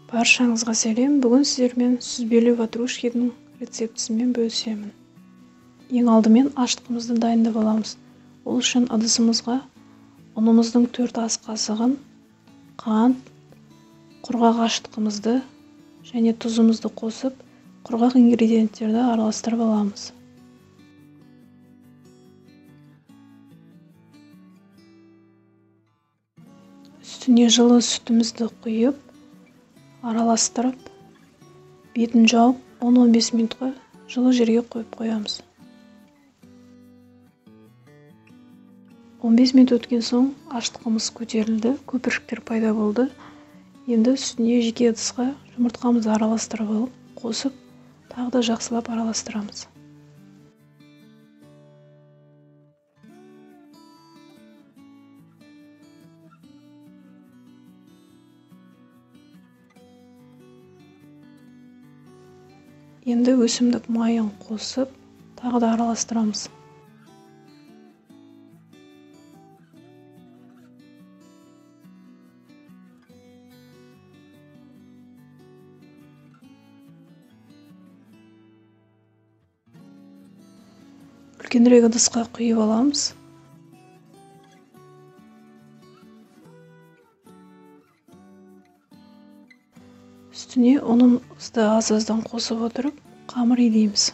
Баршаңызға сәлем. Бүгін сіздермен сүзбелі ватрушкидің рецептісімен бөлісемін. Ең алдымен аштығымызды дайындап аламыз. Ол үшін ыдысымызға ұнымыздың 4 ас қасығын, қант, құрғақ аштығымызды және тұзымызды қосып, құрғақ ингредиенттерді араластырып аламыз. Үстіне жылы сүтімізді құйып, араластырып, бетін жауып 10-15 минутқа жылы жерге қойып қоямыз. 15 минут өткен соң аштығымыз көтерілді, көпіршіктер пайда болды. Енді үстіне жеке ыдысқа жұмыртқамызды араластырып алып, қосып, тағы да жақсылап араластырамыз. Енді өсімдік майын қосып, тағы да араластырамыз. Үлкенірек ыдысқа құйып аламыз. Үстіне ұнымызды аз-аздан қосып отырып, қамыр илейміз.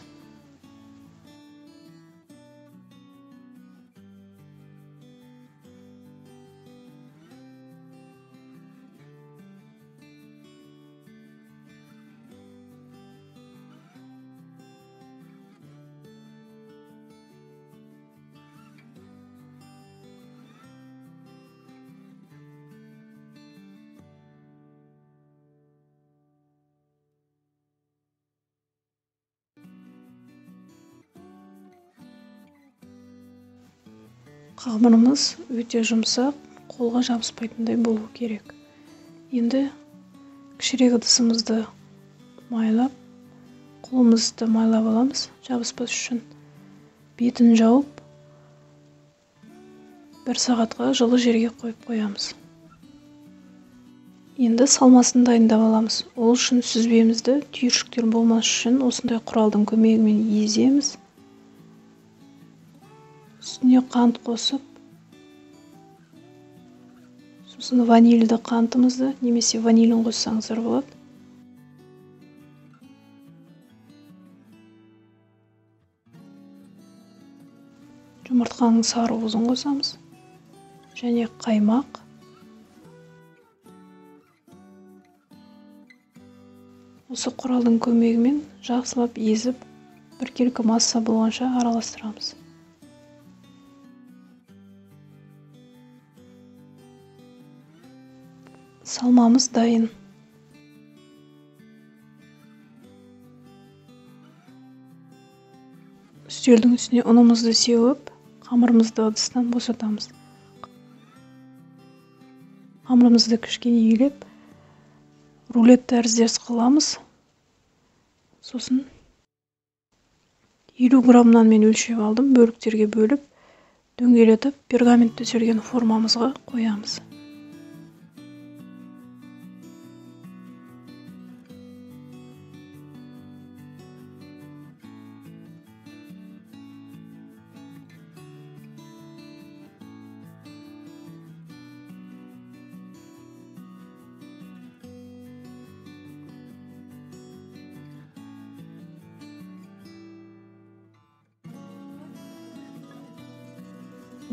Қамырымыз өте жұмсақ, қолға жабыспайтындай болу керек. Енді кішірек ыдысымызды майлап, қолымызды майлап аламыз, жабыспас үшін. Бетін жауып, 1 сағатқа жылы жерге қойып қоямыз. Енді салмасын дайындап аламыз. Ол үшін сүзбемізді түйіршіктер болмас үшін осындай құралдың көмегімен еземіз. Үстіне қант қосып, сосын ванильді қантымызды, немесе ванилін қоссаңыздар болады. Жұмыртқаның сарыуызын қосамыз, және қаймақ. Осы құралдың көмегімен жақсылап езіп, біркелкі масса болғанша араластырамыз. Салмамыз дайын. Үстелдің үстіне ұнымызды сеуіп, қамырымызды ыдыстан босатамыз. Қамырымызды кішкене үйлеп, рулет тәріздес қыламыз. Сосын 50 граммнан мен өлшеп алдым, бөліктерге бөліп, дөңгелетіп, пергамент төселген формамызға қоямыз.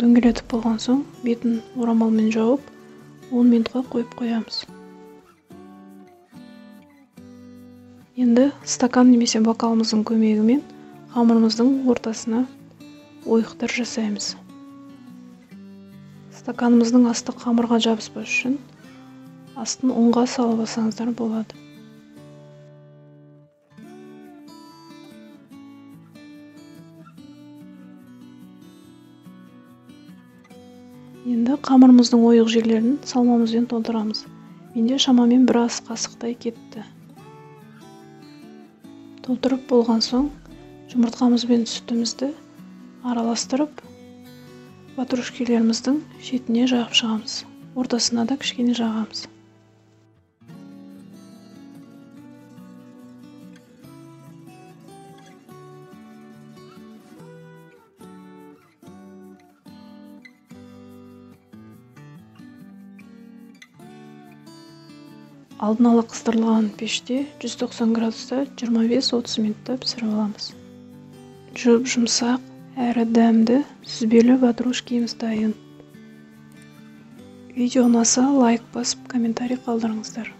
Дөңгелетіп болған соң, бетін орамалмен жауып, 10 минутқа қойып қоямыз. Енді стакан немесе бокалымыздың көмегімен қамырымыздың ортасына ойықтар жасаймыз. Стаканымыздың асты қамырға жабыспас үшін астын ұнға салып алсаңыздар болады. Енді қамырымыздың ойық жерлерін салмамызбен толтырамыз. Менде шамамен 1 ас қасықтай кетті. Толтырып болған соң, жұмыртқамыз бен сүтімізді араластырып, ватрушкилеріміздің шетіне жағып шығамыз. Ортасына да кішкене жағамыз. алдын ала қыздырылған пеште 190 градуста 25-30 минутта пісіріп аламыз. Жұмсақ әрі дәмді сүзбелі ватрушкиіміз дайын. Видео ұнаса лайк басып комментарий қалдырыңыздар.